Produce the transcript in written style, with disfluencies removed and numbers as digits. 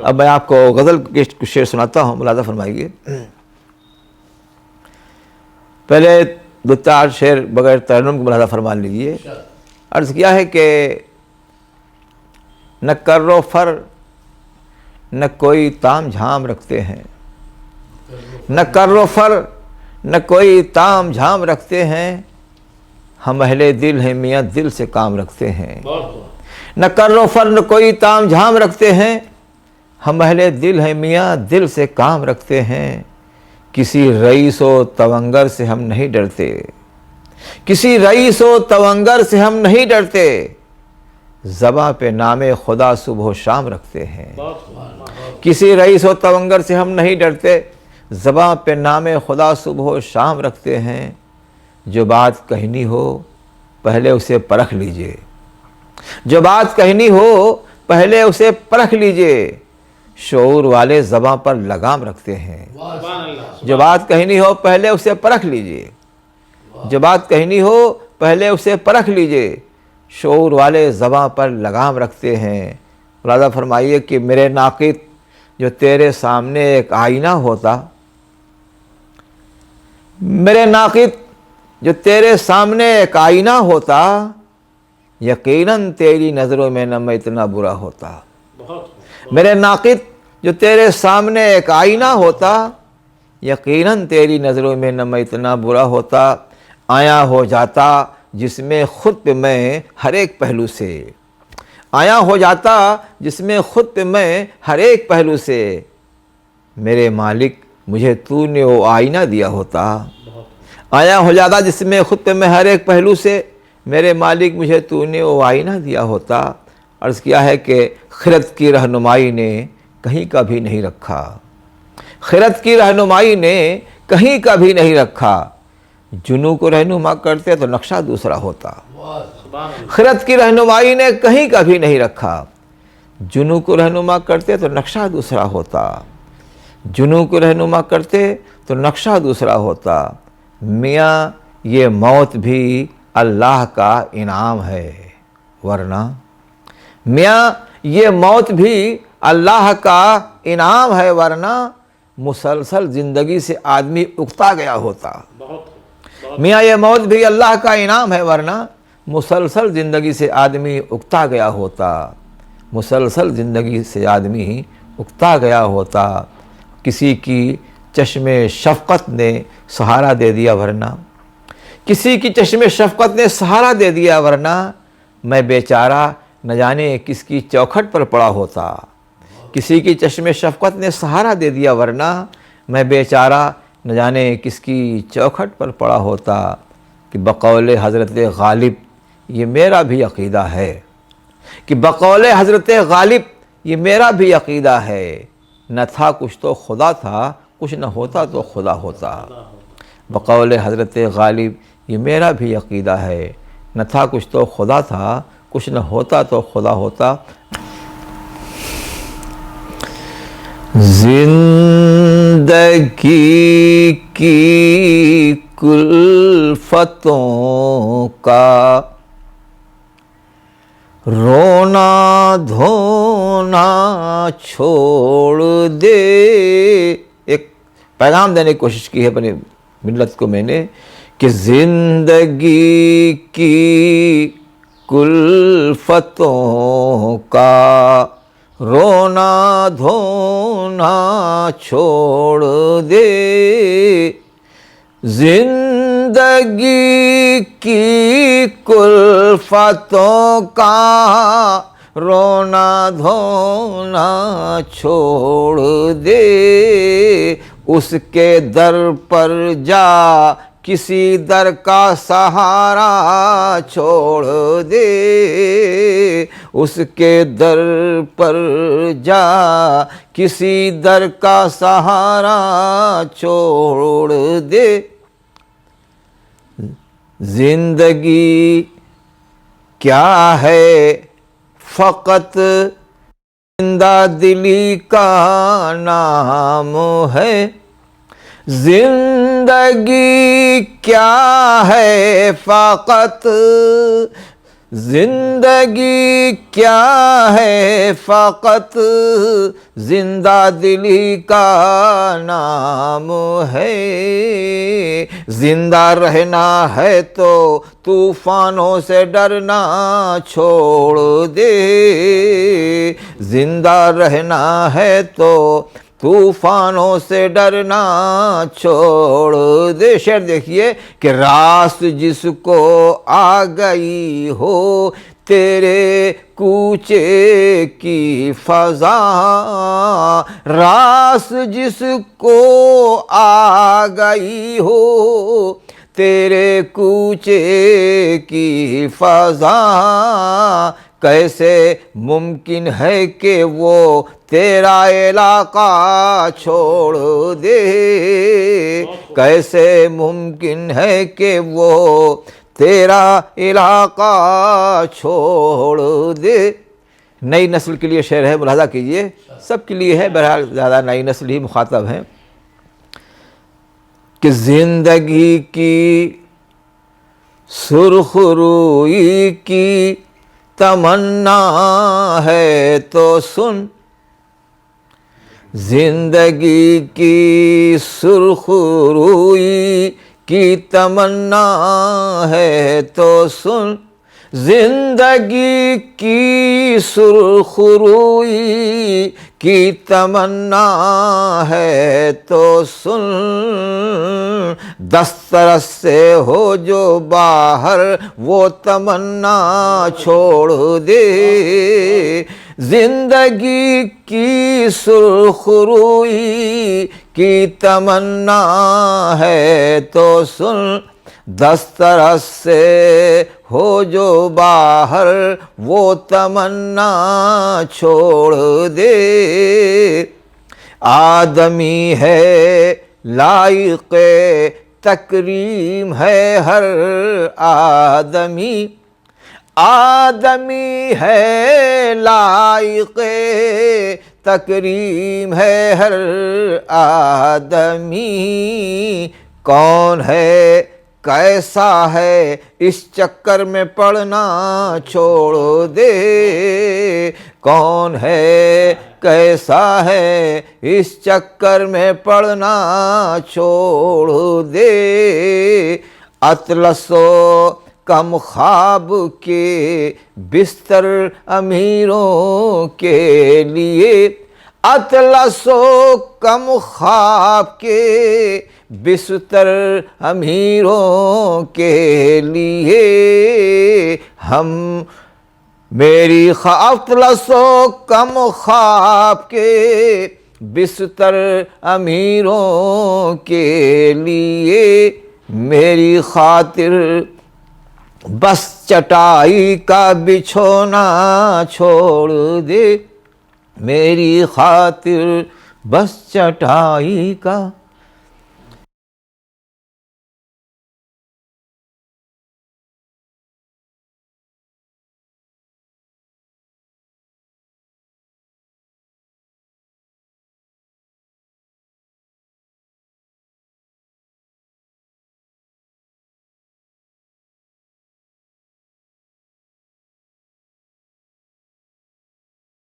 اب میں آپ کو غزل کے کچھ شعر سناتا ہوں، ملاحظہ فرمائیے۔ پہلے دو چار شعر بغیر ترنم کے ملاحظہ فرما لیجیے۔ عرض کیا ہے کہ نہ کر و فر نہ کوئی تام جھام رکھتے ہیں، نہ کر و فر نہ کوئی تام جھام رکھتے ہیں، ہم اہل دل ہیں میاں دل سے کام رکھتے ہیں۔ نہ کر و فر نہ کوئی تام جھام رکھتے ہیں، ہم اہل دل ہیں میاں دل سے کام رکھتے ہیں، کسی رئیس و تونگر سے ہم نہیں ڈرتے، کسی رئیس و تونگر سے ہم نہیں ڈرتے، زباں پہ نام خدا صبح و شام رکھتے ہیں۔ کسی رئیس و تونگر سے ہم نہیں ڈرتے، زباں پہ نام خدا صبح و شام رکھتے ہیں، جو بات کہنی ہو پہلے اسے پرکھ لیجئے، جو بات کہنی ہو پہلے اسے پرکھ لیجئے، شعور والے زباں پر لگام رکھتے ہیں۔ جو بات کہنی ہو پہلے اسے پرکھ لیجئے، جو بات کہنی ہو پہلے اسے پرکھ لیجئے، شعور والے زباں پر لگام رکھتے ہیں۔ ملاحظہ فرمائیے کہ میرے ناقد جو تیرے سامنے ایک آئینہ ہوتا، میرے ناقد جو تیرے سامنے ایک آئینہ ہوتا، یقیناً تیری نظروں میں نہ میں اتنا برا ہوتا۔ میرے ناقد جو تیرے سامنے ایک آئینہ ہوتا، یقیناً تیری نظروں میں نہ میں اتنا برا ہوتا، آیا ہو جاتا جس میں خود پہ میں ہر ایک پہلو سے، آیا ہو جاتا جس میں خود پہ میں ہر ایک پہلو سے، میرے مالک مجھے تو نے وہ آئینہ دیا ہوتا، آیا ہو جاتا جس میں خود پہ میں ہر ایک پہلو سے، میرے مالک مجھے تو نے وہ آئینہ دیا ہوتا۔ عرض کیا ہے کہ خرد کی رہنمائی نے کہیں کا بھی نہیں رکھا، خرد کی رہنمائی نے کہیں کا بھی نہیں رکھا، جنوں کو رہنما کرتے تو نقشہ دوسرا ہوتا۔ خرد کی رہنمائی نے کہیں کا بھی نہیں رکھا، جنوں کو رہنما کرتے تو نقشہ دوسرا ہوتا، جنوں کو رہنما کرتے تو نقشہ دوسرا ہوتا، میاں یہ موت بھی اللہ کا انعام ہے، ورنہ میاں یہ موت بھی اللہ کا انعام ہے، ورنہ مسلسل زندگی سے آدمی اکتا گیا ہوتا۔ میاں یہ موت بھی اللہ کا انعام ہے، ورنہ مسلسل زندگی سے آدمی اکتا گیا ہوتا، مسلسل زندگی سے آدمی اکتا گیا ہوتا، کسی کی چشم شفقت نے سہارا دے دیا ورنہ، کسی کی چشم شفقت نے سہارا دے دیا ورنہ، میں بیچارہ نہ جانے کس کی چوکھٹ پر پڑا ہوتا، کسی کی چشم شفقت نے سہارا دے دیا ورنہ، میں بیچارہ نہ جانے کس کی چوکھٹ پر پڑا ہوتا، کہ بقول حضرت غالب یہ میرا بھی عقیدہ ہے، کہ بقول حضرت غالب یہ میرا بھی عقیدہ ہے، نہ تھا کچھ تو خدا تھا، کچھ نہ ہوتا تو خدا ہوتا، بقول حضرت غالب یہ میرا بھی عقیدہ ہے، نہ تھا کچھ تو خدا تھا، کچھ نہ ہوتا تو خدا ہوتا۔ زندگی کی کلفتوں کا رونا دھونا چھوڑ دے، ایک پیغام دینے کی کوشش کی ہے اپنی ملت کو میں نے، کہ زندگی کی کلفتوں کا رونا دھونا چھوڑ دے، زندگی کی کلفتوں کا رونا دھونا چھوڑ دے، اس کے در پر جا کسی در کا سہارا چھوڑ دے، اس کے در پر جا کسی در کا سہارا چھوڑ دے، زندگی کیا ہے فقط زندہ دلی کا نام ہے. زندگی کیا ہے فقط زندگی کیا ہے فقط زندہ دلی کا نام ہے. زندہ رہنا ہے تو طوفانوں سے ڈرنا چھوڑ دے. زندہ رہنا ہے تو طوفانوں سے ڈرنا چھوڑ دے. شعر دیکھیے کہ راست جس کو آ گئی ہو تیرے کوچے کی فضا. راست جس کو آ گئی ہو تیرے کوچے کی فضا. کیسے ممکن ہے کہ وہ تیرا علاقہ چھوڑ دے. کیسے ممکن ہے کہ وہ تیرا علاقہ چھوڑ دے. نئی نسل کے لیے شعر ہے، ملاحظہ کیجئے، سب کے لیے ہے، بہرحال زیادہ نئی نسل ہی مخاطب ہیں. کہ زندگی کی سرخ روئی کی تمنا ہے تو سن. زندگی کی سرخ روئی کی تمنا ہے تو سن. زندگی کی سرخ روئی کی تمنا ہے تو سن. دسترس سے ہو جو باہر وہ تمنا چھوڑ دے. زندگی کی سرخ روئی کی تمنا ہے تو سن. دسترس سے ہو جو باہر وہ تمنا چھوڑ دے. آدمی ہے لائق تکریم ہے ہر آدمی. آدمی ہے لائق تکریم ہے ہر آدمی. کون ہے کیسا ہے اس چکر میں پڑنا چھوڑ دے. کون ہے کیسا ہے اس چکر میں پڑنا چھوڑ دے. اطلس و کم خواب کے بستر امیروں کے لیے. اطلس و کم خواب کے بستر امیروں کے لیے. ہم میری اطلس و کم خواب کے بستر امیروں کے لیے. میری خاطر بس چٹائی کا بچھونا چھوڑ دے. میری خاطر بس چٹائی کا